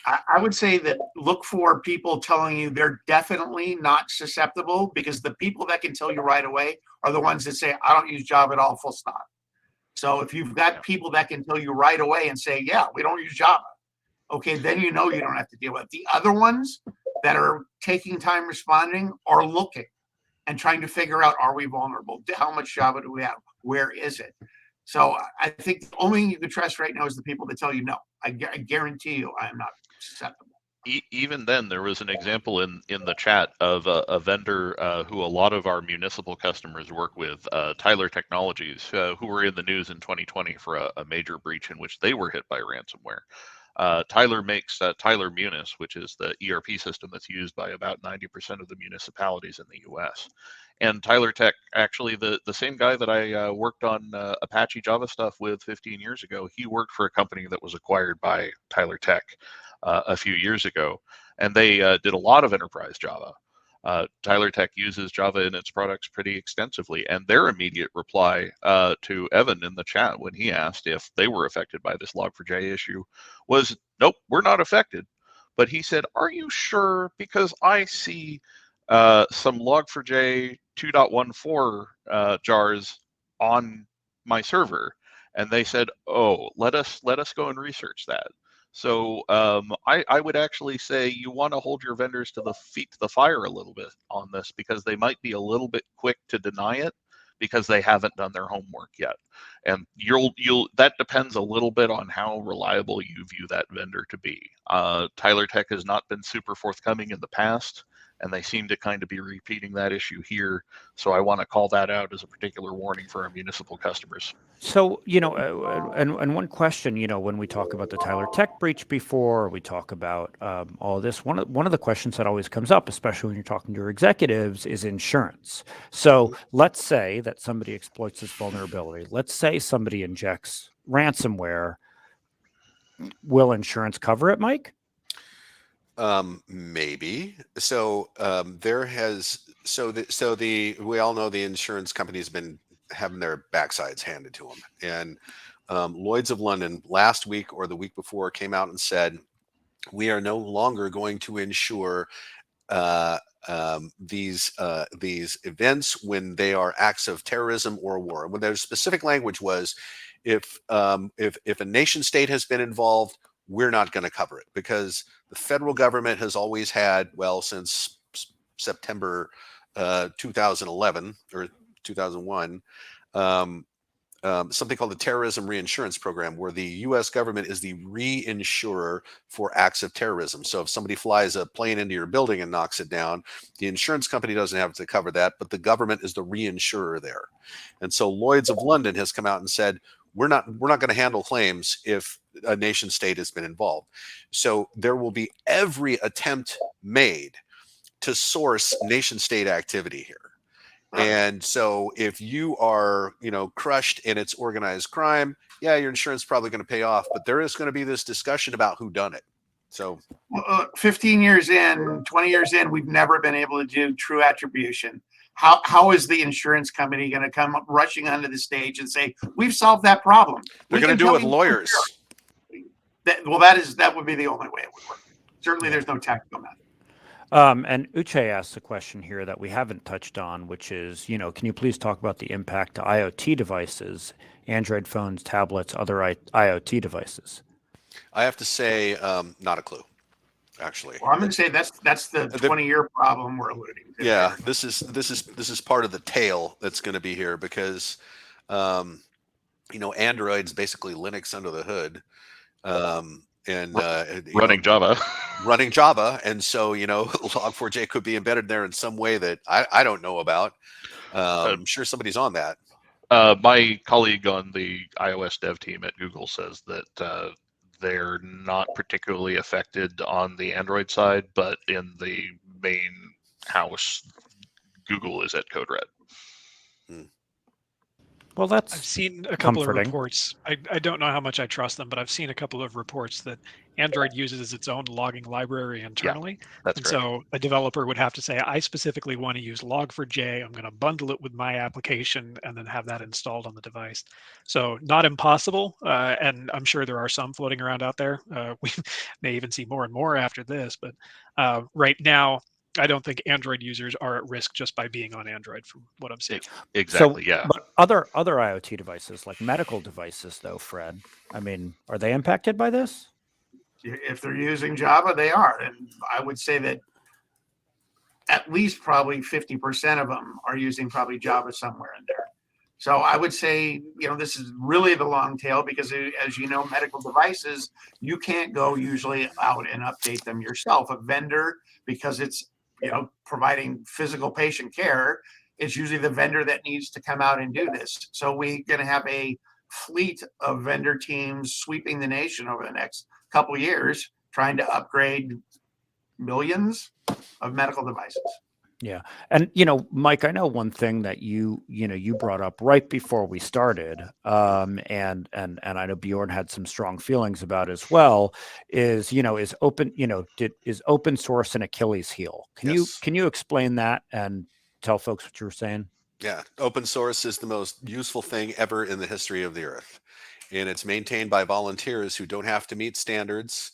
I would say that look for people telling you they're definitely not susceptible, because the people that can tell you right away are the ones that say, I don't use Java at all, full stop. So if you've got people that can tell you right away and say, yeah, we don't use Java, okay, then you don't have to deal with it. The other ones that are taking time responding are looking and trying to figure out, are we vulnerable? How much Java do we have? Where is it? So I think the only thing you can trust right now is the people that tell you no. I guarantee you I am not susceptible. Even then, there was an example in the chat of a vendor who a lot of our municipal customers work with, Tyler Technologies, who were in the news in 2020 for a major breach in which they were hit by ransomware. Tyler makes Tyler Munis, which is the ERP system that's used by about 90% of the municipalities in the US. And Tyler Tech, actually the same guy that I worked on Apache Java stuff with 15 years ago, he worked for a company that was acquired by Tyler Tech a few years ago, and they did a lot of enterprise Java. Tyler Tech uses Java in its products pretty extensively, and their immediate reply to Evan in the chat when he asked if they were affected by this log4j issue was, nope, we're not affected. But he said, are you sure? Because I see some log4j 2.14 jars on my server. And they said, oh, let us go and research that. So I would actually say you want to hold your vendors to the fire a little bit on this, because they might be a little bit quick to deny it, because they haven't done their homework yet. And that depends a little bit on how reliable you view that vendor to be. Tyler Tech has not been super forthcoming in the past, and they seem to kind of be repeating that issue here. So I want to call that out as a particular warning for our municipal customers. So, and one question, when we talk about the Tyler Tech breach before, we talk about all of this, one of the questions that always comes up, especially when you're talking to your executives, is insurance. So let's say that somebody exploits this vulnerability. Let's say somebody injects ransomware. Will insurance cover it, Mike? Maybe. So we all know the insurance company's been having their backsides handed to them, and Lloyd's of London last week or the week before came out and said, we are no longer going to insure these events when they are acts of terrorism or war. When their specific language was, if a nation state has been involved, we're not going to cover it, because the federal government has always had, well, since September 2011 or 2001, something called the Terrorism Reinsurance Program, where the U.S. government is the reinsurer for acts of terrorism. So if somebody flies a plane into your building and knocks it down, the insurance company doesn't have to cover that, but the government is the reinsurer there. And so Lloyd's of London has come out and said, we're not going to handle claims if a nation state has been involved. So there will be every attempt made to source nation state activity here. And so if you are, crushed and it's organized crime, yeah, your insurance is probably going to pay off, but there is going to be this discussion about who done it. So 15 years in, 20 years in, we've never been able to do true attribution. How is the insurance company going to come rushing onto the stage and say, we've solved that problem? They're going to do it with lawyers. That would be the only way it would work. Certainly, there's no tactical method. And Uche asks a question here that we haven't touched on, which is, can you please talk about the impact to IoT devices, Android phones, tablets, other IoT devices? I have to say, not a clue, actually. Well, I'm going to say that's the 20-year problem we're alluding to. Yeah, this is part of the tail that's going to be here, because, Android's basically Linux under the hood. Running Java. Running Java. And so, log4j could be embedded there in some way that I don't know about. I'm sure somebody's on that. My colleague on the iOS dev team at Google says that they're not particularly affected on the Android side, but in the main house, Google is at code red. Well, that's I've seen a couple comforting. of reports. I don't know how much I trust them, but I've seen a couple of reports that Android uses its own logging library internally. That's and correct. so a developer would have to say, I specifically want to use log4j. I'm going to bundle it with my application and then have that installed on the device. So not impossible. And I'm sure there are some floating around out there. We may even see more and more after this. But right now, I don't think Android users are at risk just by being on Android, from what I'm seeing. Exactly, So, yeah. But other IoT devices, like medical devices, though, Fred, I mean, are they impacted by this? If they're using Java, they are. And I would say that at least probably 50% of them are using probably Java somewhere in there. So I would say, this is really the long tail, because as you know, medical devices, you can't go usually out and update them yourself. A vendor, because it's, providing physical patient care, it's usually the vendor that needs to come out and do this. So we're going to have a fleet of vendor teams sweeping the nation over the next couple of years, trying to upgrade millions of medical devices. Yeah. And, Mike, I know one thing that you brought up right before we started, and I know Bjorn had some strong feelings about as well, is open source an Achilles heel. Can you explain that and tell folks what you were saying? Yeah. Open source is the most useful thing ever in the history of the earth. And it's maintained by volunteers who don't have to meet standards.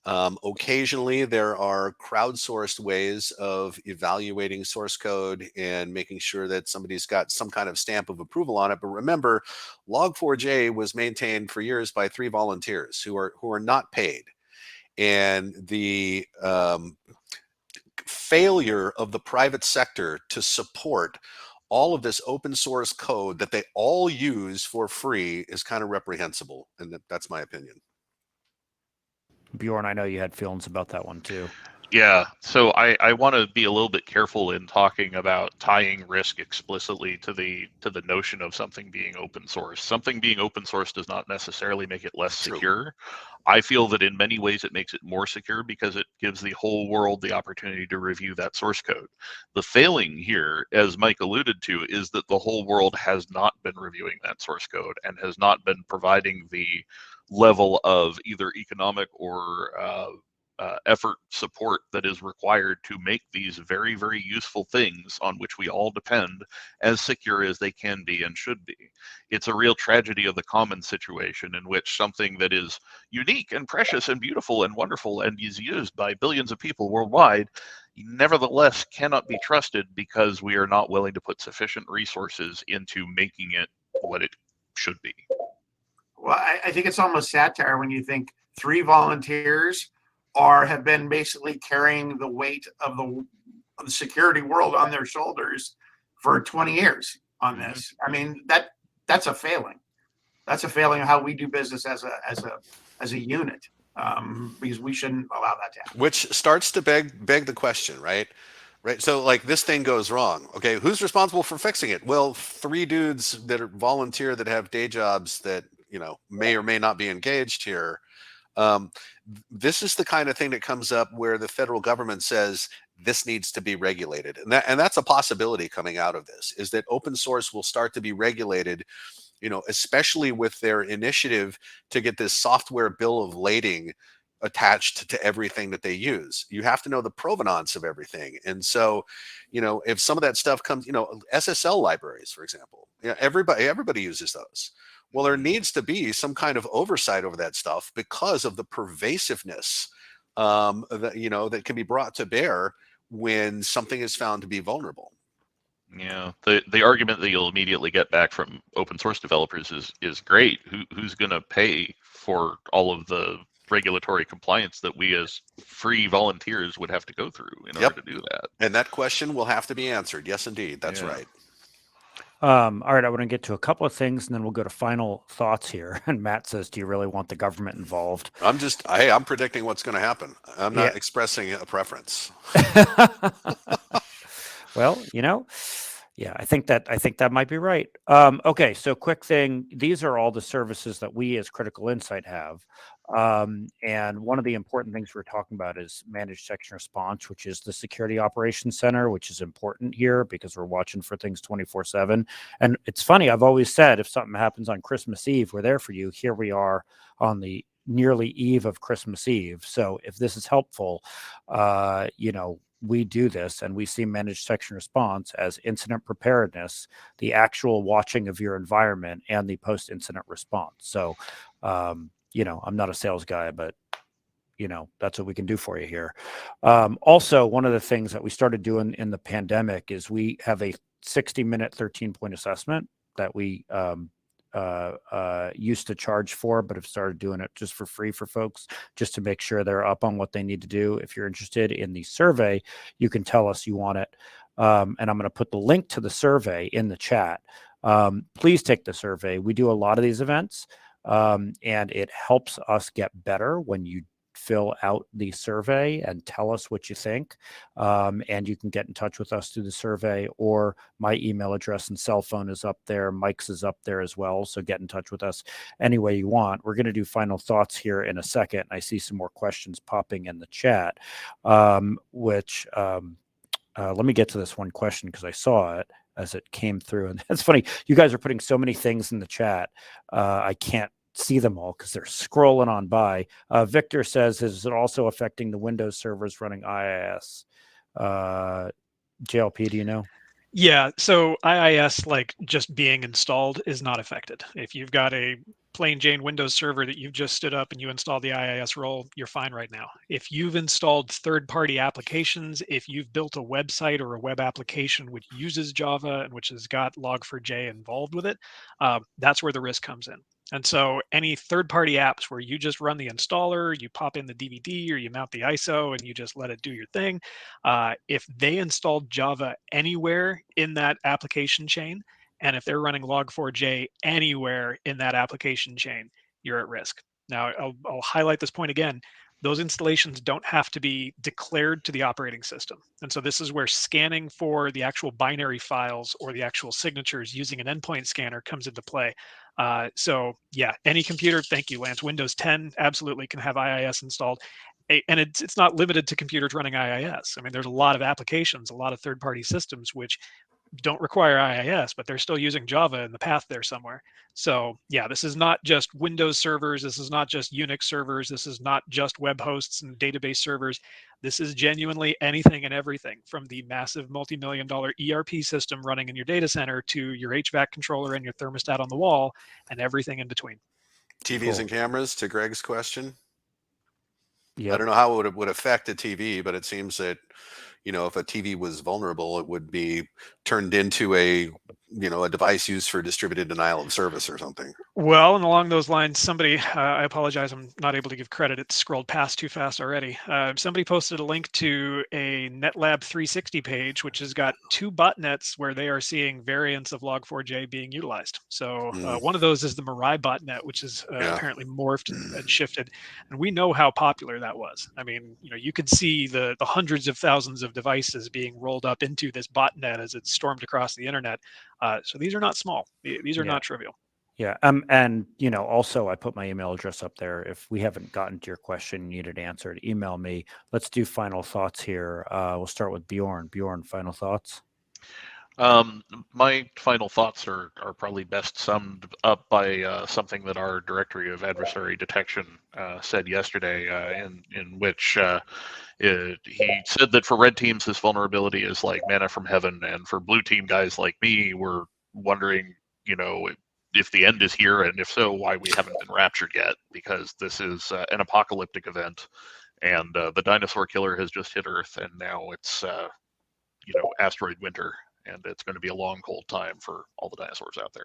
Occasionally, there are crowdsourced ways of evaluating source code and making sure that somebody's got some kind of stamp of approval on it. But remember, log4j was maintained for years by 3 volunteers who are not paid. And the failure of the private sector to support all of this open source code that they all use for free is kind of reprehensible. And that's my opinion. Bjorn, I know you had feelings about that one too. Yeah, so I want to be a little bit careful in talking about tying risk explicitly to the notion of something being open source. Something being open source does not necessarily make it less True. secure. I feel that in many ways it makes it more secure because it gives the whole world the opportunity to review that source code. The failing here, as Mike alluded to, is that the whole world has not been reviewing that source code and has not been providing the level of either economic or effort support that is required to make these very, very useful things on which we all depend as secure as they can be and should be. It's a real tragedy of the commons situation in which something that is unique and precious and beautiful and wonderful and is used by billions of people worldwide nevertheless cannot be trusted because we are not willing to put sufficient resources into making it what it should be. Well, I think it's almost satire when you think 3 volunteers have been basically carrying the weight of the security world on their shoulders for 20 years on this. I mean, that's a failing. That's a failing of how we do business as a unit, because we shouldn't allow that to happen. Which starts to beg the question, right? Right. So like this thing goes wrong. Okay, who's responsible for fixing it? Well, 3 dudes that are volunteer that have day jobs that, you know, may or may not be engaged here. This is the kind of thing that comes up where the federal government says this needs to be regulated. And that's a possibility coming out of this, is that open source will start to be regulated, you know, especially with their initiative to get this software bill of lading attached to everything that they use. You have to know the provenance of everything. And so, you know, if some of that stuff comes, you know, SSL libraries, for example, you know, everybody uses those. Well, there needs to be some kind of oversight over that stuff because of the pervasiveness that, you know, that can be brought to bear when something is found to be vulnerable. Yeah, the argument that you'll immediately get back from open source developers is great. Who's going to pay for all of the regulatory compliance that we as free volunteers would have to go through in order to do that? And that question will have to be answered. Yes, indeed. That's right. All right, I want to get to a couple of things, and then we'll go to final thoughts here. And Matt says, "Do you really want the government involved?" I'm predicting what's going to happen. I'm not expressing a preference. Well, you know, yeah, I think that might be right. Okay, so quick thing. These are all the services that we as Critical Insight have. And one of the important things we're talking about is managed detection response, which is the security operations center, which is important here because we're watching for things 24/7. And it's funny, I've always said, if something happens on Christmas Eve, we're there for you. Here we are on the nearly eve of Christmas Eve. So if this is helpful, you know, we do this, and we see managed detection response as incident preparedness, the actual watching of your environment, and the post-incident response. So, you know, I'm not a sales guy, but you know, that's what we can do for you here. Also, one of the things that we started doing in the pandemic is we have a 60-minute 13-point assessment that we used to charge for, but have started doing it just for free for folks, just to make sure they're up on what they need to do. If you're interested in the survey, you can tell us you want it. And I'm going to put the link to the survey in the chat. Please take the survey. We do a lot of these events, and it helps us get better when you fill out the survey and tell us what you think. And you can get in touch with us through the survey, or my email address and cell phone is up there. Mike's is up there as well. So get in touch with us any way you want. We're going to do final thoughts here in a second. I see some more questions popping in the chat, let me get to this one question because I saw it as it came through. And that's funny. You guys are putting so many things in the chat. I can't see them all because they're scrolling on by. Victor says, is it also affecting the Windows servers running IIS? JLP, do you know? Yeah, so IIS, like just being installed, is not affected. If you've got a plain Jane Windows server that you've just stood up and you installed the IIS role, you're fine right now. If you've installed third-party applications, if you've built a website or a web application which uses Java and which has got log4j involved with it, that's where the risk comes in. And so any third-party apps where you just run the installer, you pop in the DVD or you mount the ISO and you just let it do your thing, if they installed Java anywhere in that application chain, and if they're running log4j anywhere in that application chain, you're at risk. Now, I'll highlight this point again. Those installations don't have to be declared to the operating system. And so this is where scanning for the actual binary files or the actual signatures using an endpoint scanner comes into play. So yeah, any computer, thank you, Lance, Windows 10 absolutely can have IIS installed. And it's not limited to computers running IIS. I mean, there's a lot of applications, a lot of third-party systems which don't require IIS, but they're still using Java in the path there somewhere. So yeah, this is not just Windows servers. This is not just Unix servers. This is not just web hosts and database servers. This is genuinely anything and everything, from the massive multi-million-dollar ERP system running in your data center to your HVAC controller and your thermostat on the wall and everything in between. TVs and cameras, to Greg's question. Yep. I don't know how it would affect a TV, but it seems that, if a TV was vulnerable, it would be turned into a device used for distributed denial of service or something. Well, and along those lines, somebody, I apologize, I'm not able to give credit. It scrolled past too fast already. Somebody posted a link to a NetLab 360 page, which has got 2 botnets where they are seeing variants of log4j being utilized. So one of those is the Mirai botnet, which is apparently morphed and shifted. And we know how popular that was. I mean, you could see the hundreds of thousands of devices being rolled up into this botnet as it stormed across the internet. So these are not small. These are not trivial. Yeah. And, also I put my email address up there. If we haven't gotten to your question, you need it answered, email me. Let's do final thoughts here. We'll start with Bjorn. Bjorn, final thoughts? My final thoughts are probably best summed up by something that our Directory of Adversary Detection said yesterday, in which he said that for red teams, this vulnerability is like manna from heaven, and for blue team guys like me, we're wondering, if the end is here, and if so, why we haven't been raptured yet, because this is an apocalyptic event, and the dinosaur killer has just hit Earth, and now it's asteroid winter, and it's going to be a long, cold time for all the dinosaurs out there.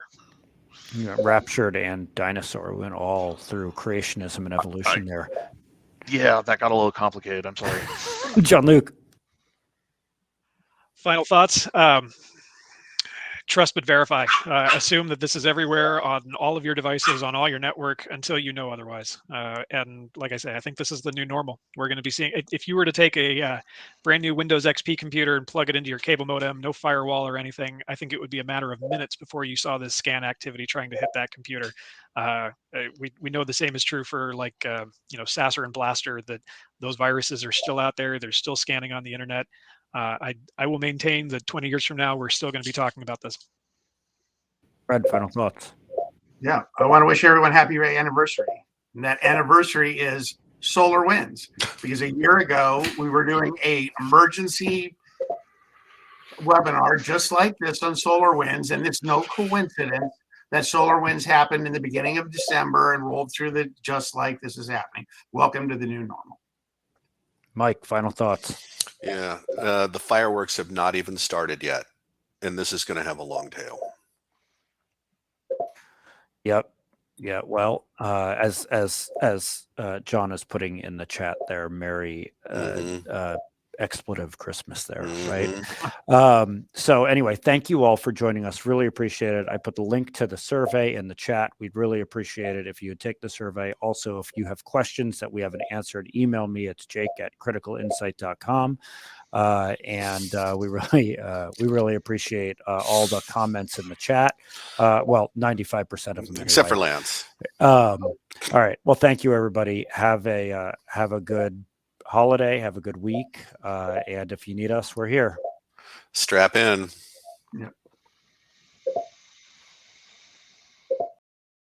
Yeah, raptured and dinosaur went all through creationism and evolution there. Yeah, that got a little complicated. I'm sorry. John Luke. Final thoughts. Trust but verify. Assume that this is everywhere on all of your devices, on all your network, until you know otherwise. And like I say, I think this is the new normal. We're going to be seeing, if you were to take a brand new Windows XP computer and plug it into your cable modem, no firewall or anything, I think it would be a matter of minutes before you saw this scan activity trying to hit that computer. We know the same is true for Sasser and Blaster, that those viruses are still out there. They're still scanning on the internet. I will maintain that 20 years from now, we're still going to be talking about this. Fred, final thoughts. Yeah, I want to wish everyone happy anniversary. And that anniversary is SolarWinds, because a year ago we were doing a emergency webinar just like this on SolarWinds, and it's no coincidence that SolarWinds happened in the beginning of December and rolled through just like this is happening. Welcome to the new normal. Mike, final thoughts. Yeah, the fireworks have not even started yet, and this is going to have a long tail. Yep. Yeah. Well, as John is putting in the chat there, Merry expletive Christmas there, right? So anyway, thank you all for joining us. Really appreciate it. I put the link to the survey in the chat. We'd really appreciate it if you would take the survey. Also, if you have questions that we haven't answered, email me. It's jake@criticalinsight.com. And we really appreciate all the comments in the chat. Well, 95% of them, anyway. Except for Lance. All right. Well, thank you, everybody. Have a good holiday. Have a good week. And if you need us, we're here. Strap in. Yeah.